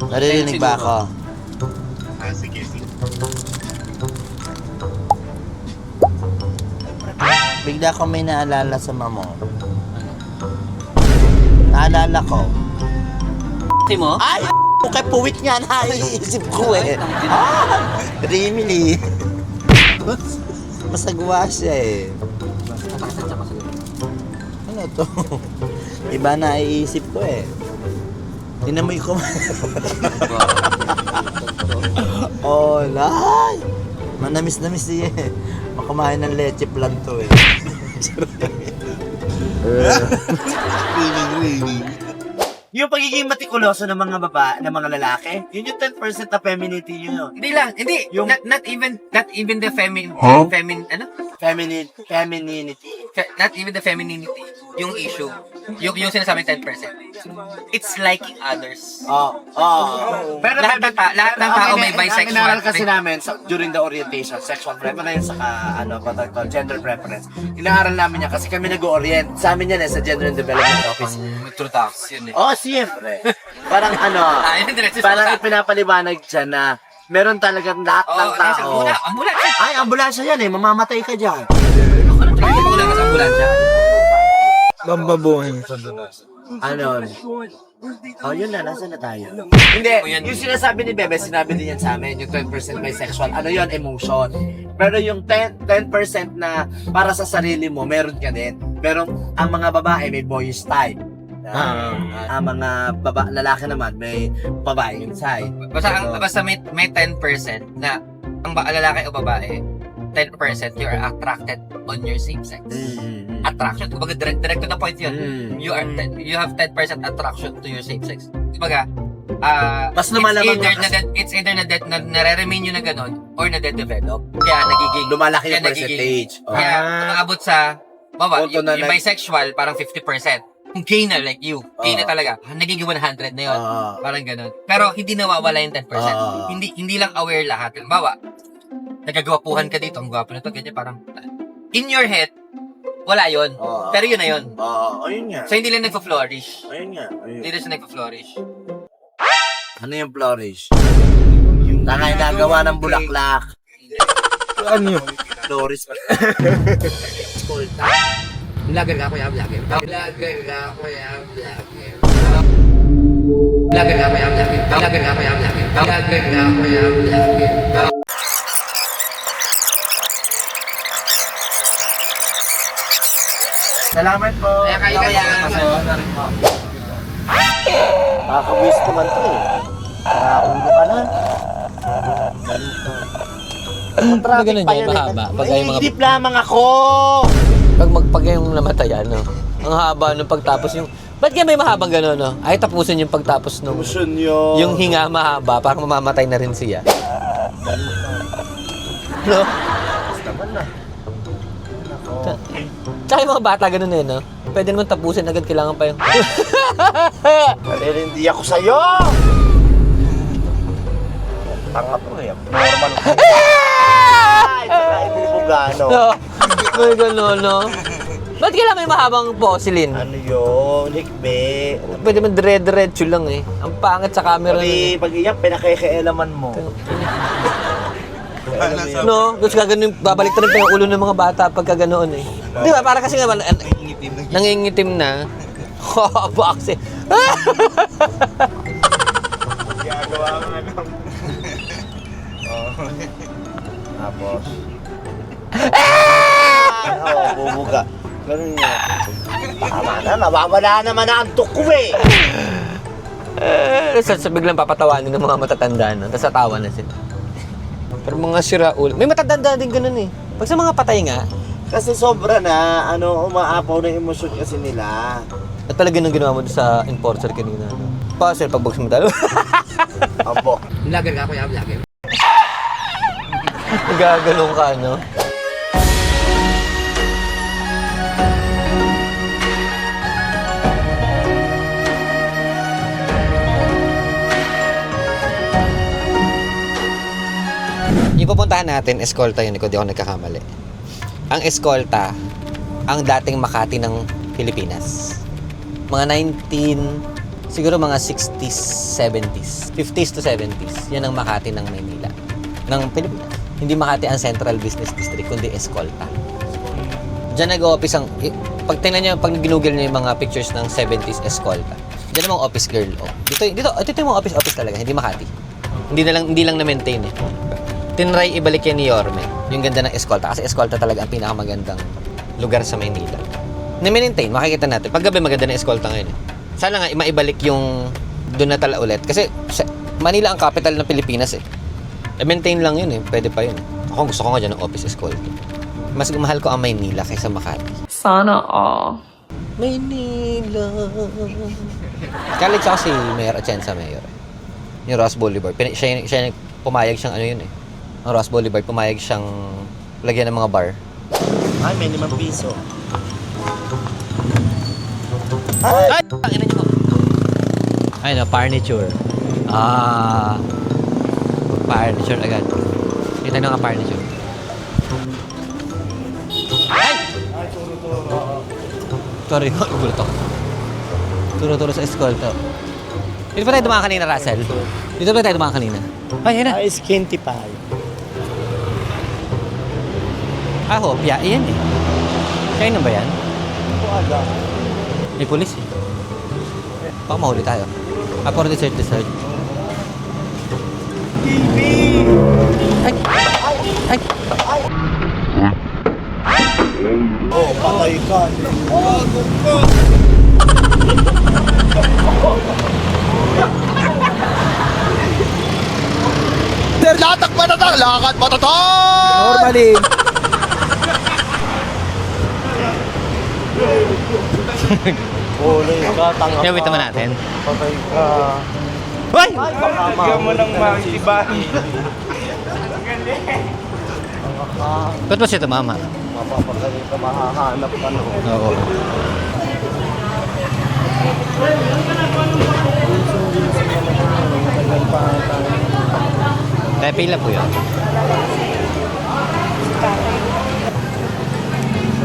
Naririnig ba ako? Sige. Bigla ko may naalala sa mamo. Naalala ko. mo? Ay! Kay puwit nga naiisip ko eh. Rimili. Masagwa siya eh. Ano to? Iba na iisip ko eh. Tinamoy ko. Oh, lay! Manamis-namis siya eh. Makumain ng leche plan to eh. Yung pagiging matikuloso ng mga ng mga lalaki, yun yung 10% na femininity yun. Hindi lang, hindi. Yung- Not even the femininity. Not even the femininity. Yung issue. Yung sinasabing 10%. It's liking others. Pero Lahat ng tao may bisexual. Inaral kasi namin during the orientation, sexual preference, saka gender preference. Inaaral namin yan kasi kami nag-orient. Sa amin yan sa Gender and Development Office. True talks yun eh. Siyempre. Parang Yun diretso parang sa ipinapaliwanag dyan na meron talagang lahat ng tao. Ambulansya. Ay, ambulansya yan eh. Mamamatay ka dyan. Ano talaga wala ka sa ambulansya? Bambabuhin. Yun na, nasa na tayo? Hindi, yung sinasabi ni Bebe, sinabi din yan sa amin, yung 10% bisexual, yun, emotion. Pero yung 10% na para sa sarili mo, meron ka din. Pero ang mga babae, may boyish type. Ang mga lalaki naman, may babaeng side. Basta may 10% na ang lalaki o babae, 10% you are attracted on your same sex. Attraction, kumbaga direct to the point yun. You have 10% attraction to your same sex. Kumbaga, Mas lumalamang it's either na nare-remain yun na ganun or na-develop. Kaya nagiging lumalaki yung kaya nagiging- percentage. Kaya umaabot sa Punto na yung bisexual parang 50%. Kung gay na like you, gay na talaga, nagiging 100 na yun. Parang ganun. Pero hindi nawawala yung 10%. Hindi lang aware lahat. Halimbawa, nagagawapuhan ka dito, ang gwapo na to, ganyan, parang in your head, wala yun. Pero yun na yun. Ayun nga. So hindi lang nagpo-flourish. Ayun nga. Hindi lang siya nagpo-flourish. Ano yung flourish? Tangay nagawa ng bulaklak. Ano yun? Flourish. Vlogger ka, kuya, vlogger. Vlogger ka, kuya, vlogger. Vlogger ka, kuya, vlogger. Vlogger ka, kuya, vlogger. Vlogger ka, kuya, vlogger. Salamat po. Kaya kayo kaya. Nakakabis naman to eh. Nakaulo ka na. Pag ganun yan, mahaba. Pag ay mga Deep lamang ako! pag yung namatayan, no? Ang haba nung pagtapos yung... Ba't kaya may mahabang gano'n, no? Ay, tapusin yung pagtapos nung... Emotion yun. Yung hinga mahaba, parang mamamatay na rin siya. No? Naman na. Tsaka yung mga bata ganun eh, no? Pwede naman tapusin agad, kailangan pa yung... Naririnig ako sa'yo! Tanga to eh. Normal ko. Ay, saka hindi mo gano. No? May gano'n, no? Ba't kailangan may mahabang porcelain? Ano yun? Hikbe. Pwede man dire-diretso lang eh. Ang pangit sa camera nun eh. Pag iyak, pinakikialaman mo. No? Tapos gaganon, babalik na rin pa yung ulo ng mga bata pagka ganoon eh. Di ba? Para kasi nga, nangingitim na. Boxe. Gagawa ka nga lang. Tapos. Bubuga. Ganun nga. Tama na, nawawala naman na ang tuko eh. Sa biglang papatawanin ng mga matatanda na. Tapos tatawa na sila. Pero mga siraul. May matatanda din ganun eh. Pag sa mga patay nga, Kasi sobra na, umaapaw na emosyon kasi nila. at pala ganun ginawa mo doon sa enforcer kanina. No? Sir, pagbagsin mo talo. Abo. Vlogger ka, kuya, vlogger. Gagalong ka, no? Yung pupuntahan natin, Escolta yun, kung di ako nagkakamali. Ang Escolta, ang dating Makati ng Pilipinas. Mga siguro mga 60s, 70s, 50s to 70s. Yan ang Makati ng Maynila. Ng Pilipinas. Hindi Makati ang Central Business District, kundi Escolta. Diyan nag-o-office ang... Pag tingnan nyo, pag ginugol nyo yung mga pictures ng 70s Escolta, diyan ang mga office girl. Oh. Dito yung mga office talaga, hindi Makati. Hindi lang na-maintain eh. Tinry ibalik yan ni Yorme, yung ganda ng Escolta. Kasi Escolta talaga ang pinakamagandang lugar sa Maynila. Na-maintain, makikita natin. Pag gabi maganda ng Escolta ngayon eh. Sana nga maibalik yung doon na tala ulit. Kasi Manila ang capital ng Pilipinas eh. I-maintain lang yun eh. Pwede pa yun. Ako gusto ko nga dyan ng office Escolta. Mas mahal ko ang Maynila kaysa Makati. Sana all. Maynila. College ako si Mayor Atienza Mayor. Yung Ross Boulevard. Siya pumayag siyang ano yun eh. Ang Ross Boulevard, pumayag siyang lagyan ng mga bar. Ay, may 5 piso. Ay! Tangina niyo. Ay no, furniture. Furniture agad. Kita nyo nga furniture. Ay! Sorry, gulat ako. Turo-turo sa Escolta. Dito pa tayo dumaan kanina, Russell. Dito pa tayo dumaan kanina. Ay, yan na. Ay, skinty pie. Hopya. Iyan eh. Kaya na ba yan? Wala. May pulis eh. Baka mahuli tayo. For dessert. TV! Ay! Ay! Oh, patay ka. Sir, latakpan na ta! Lakad mo to! Normally. Holy ka, tanga Kaya wait naman natin. Patay ka. Hoy! Bigyan mo ng makikibahin. Ba't ba siya tumama? Mapapagaling ka, mahahanap ka no. Oo. Kaya pila po yun.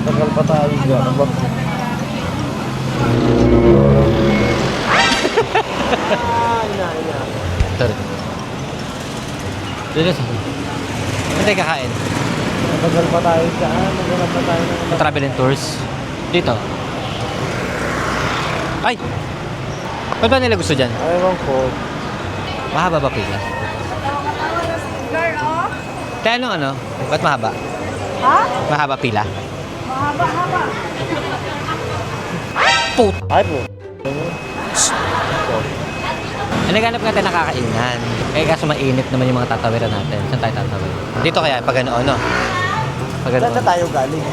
Matagal pa tayo dyan. Sorry. Dito sa... Saan tayo kakain? Matagal pa tayo dyan. Matagal pa tayo ng... Travel and tours. Dito. Ay! Ba't ba nila gusto dyan? Ewan ko. Mahaba ba pila? Kaya ano? Ba't mahaba? Ha? Mahaba pila? Mahaba-haba. Put! Ay po. Naghanap nga tayo nakakainan. Eh kaso mainit naman yung mga tatawiran natin. Saan tayo tatawid? Dito kaya, pag ano, no? Pag ano. Saan na tayo galing?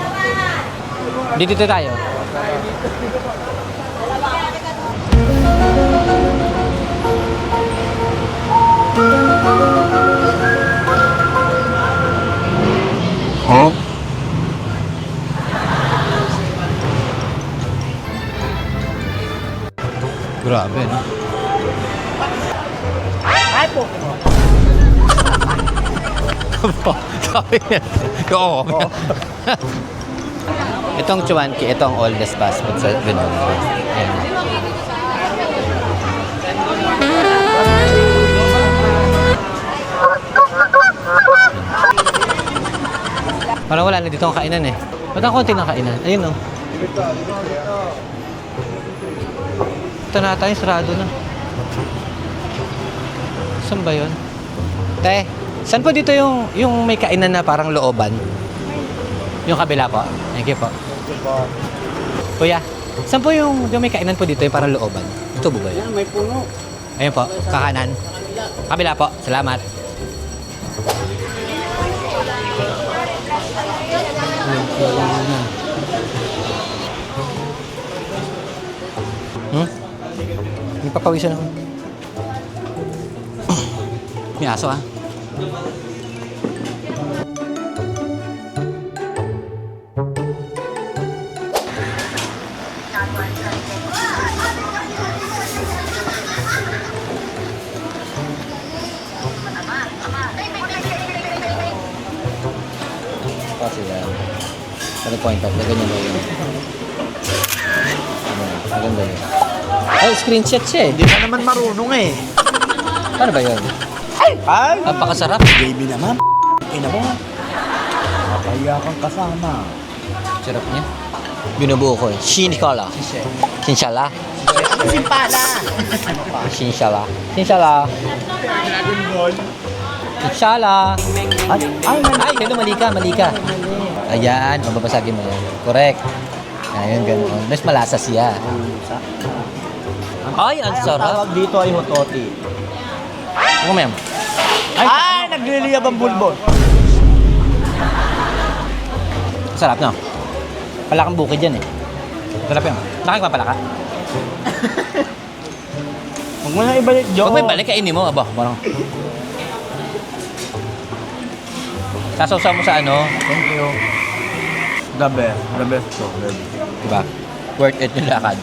Dito tayo. Huh? Grabe, no? Ay po. Sabi niya. Oo. Itong Chuanki, ito ang oldest fast food sa Binondo. Ayan. Parang wala na dito ang kainan eh. Ba't ang konti ng kainan? Ayun oh. Ito na tayo, sarado na. Saan ba yun? Te, saan po dito yung may kainan na parang looban? Yung kabila po. Thank you po. Kuya, saan po yung may kainan po dito yung parang looban? Ito ba yun? May puno. Ayun po, kakanan. Kabila po, salamat. May papawisan ako. May aso ah. Kasi yan. Ano point out? Ganyan ba yun? Ano, maganda yun. Ay, screenshot siya eh. Hindi ka naman marunong eh. Ano ba yun? Ay! Napakasarap. Baby naman. Ina mo. Mapahiya kang kasama. Sarap niya. Binubuo ko eh. Shinshala. Shinshala. Simpala. Shinshala. Shinshala. Shinshala. Ay, hello, mali ka, mali ka. Ayan, mababasagin mo yan. Correct. Ayun, ganoon. Mas malasa siya. Ay, ang sarap. Tawag dito ay hototi. Ano mo yan? Ay, nagliliyab ang bulbol. Sarap, no? Palakang bukid yan eh. Sarap yan. Nakikipapalaka? Huwag mo na ibalik, Jo. Huwag mo ibalik, kainin mo. Aba, parang... Sasaw mo sa ano? Thank you. The best. The best to. Diba? Worth it yung lakad.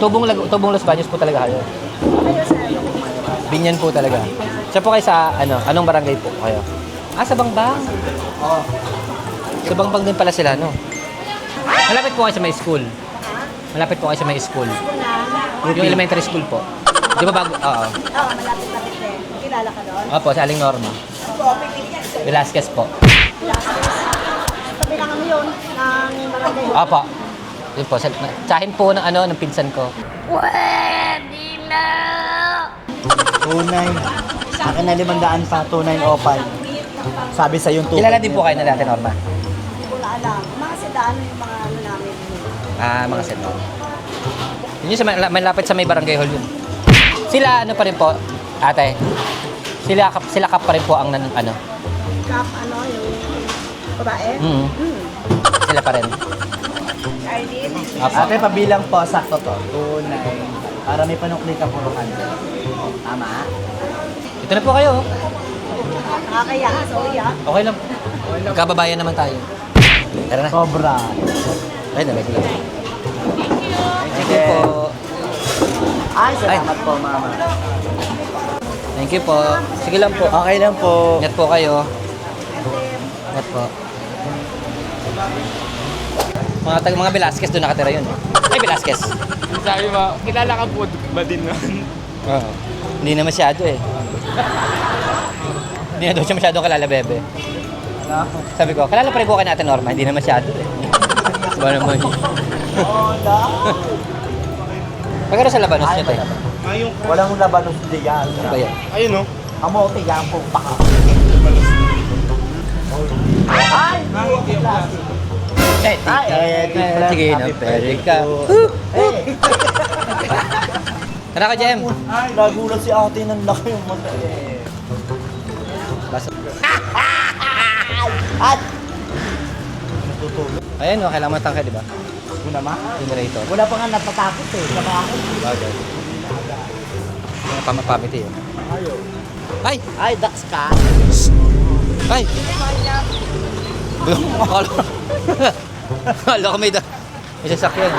Tubong Los Baños po talaga kayo. Binyan po talaga. Siya po kayo sa, anong barangay po kayo? Ah, sa Bangbang. Oh. Sa Bangbang din pala sila, no? Malapit po kayo sa may school. Malapit po kayo sa may school. Yung elementary school po. Di ba bago? Oo. Oo, malapit-lapit din. Kilala ka doon? Opo, sa Aling Norma. Velasquez po. Sabi na kami yun ng barangay. Opo. Yun po. Tsahin po ng ng pinsan ko. Tunay. Akin na 500 pa. 2905. Sabi sa yung Kilala din po kayo na dati, Norma? Hindi ko na alam. Mga sedano yung mga ano namin. Ah, mga set. Yun yung sa malapit sa may barangay hall yun. Sila pa rin po, ate. Sila kap pa rin po ang Cup, yung babae. Mm. Sila pa rin. Arlene. Apo. Ate, pabilang po. Sakto to. 29. Para may panukli ka puro kanta. Tama? Ito na po kayo. Oh. Nakakaya, sorry ah. Okay lang. Magkababayan naman tayo. Tara na. Sobra. Ay, nalagay ko lang. Thank you po. Ay, salamat po, mama. Thank you po. Sige lang po. Okay lang po. Ingat po kayo. Ingat po. Mga Velasquez doon nakatira yun. Ay, Velasquez. Sabi mo, kilala ka po ba din nun? Oo. Hindi na masyado eh. Hindi na daw siya masyado kalala, bebe. Sabi ko, kalala pa rin po kayo natin, Norma. Hindi na masyado eh. Diba naman yun? Pagkaro sa labanos niyo, tayo. Walang labanos diyan. Ano ba yan? Ayun no? Amote yan po baka. Eh, sige na, pwede ka. Tara ka, Jem. Nagulat si ate ng laki yung mata. At! Ayan, kailangan matangka, di ba? Una ma? Generator. Wala pa nga natatakot eh. Sa bakit? Bagay. Mga pamapamit eh. Ayaw. Ay! Ay, Dax ka? Ay! Akala ko may sasakyan.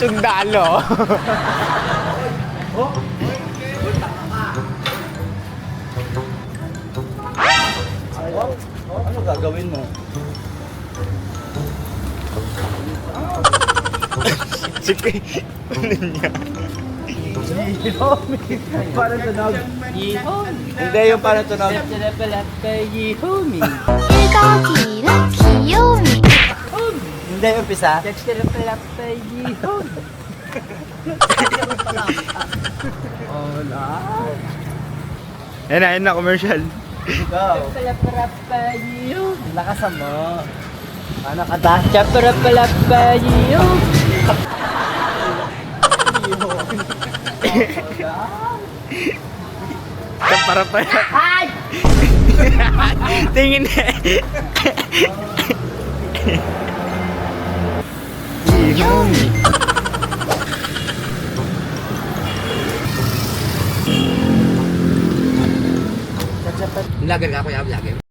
Sundalo. Ano gagawin mo? Sige. Parang tunog. Hindi yung parang tunog. 一个 Hindi, umpisa. Yan na, commercial. Go. Lakasan mo. Ano ka da? Para pa. Tingin na. Vlogger ka, kuya, vlogger.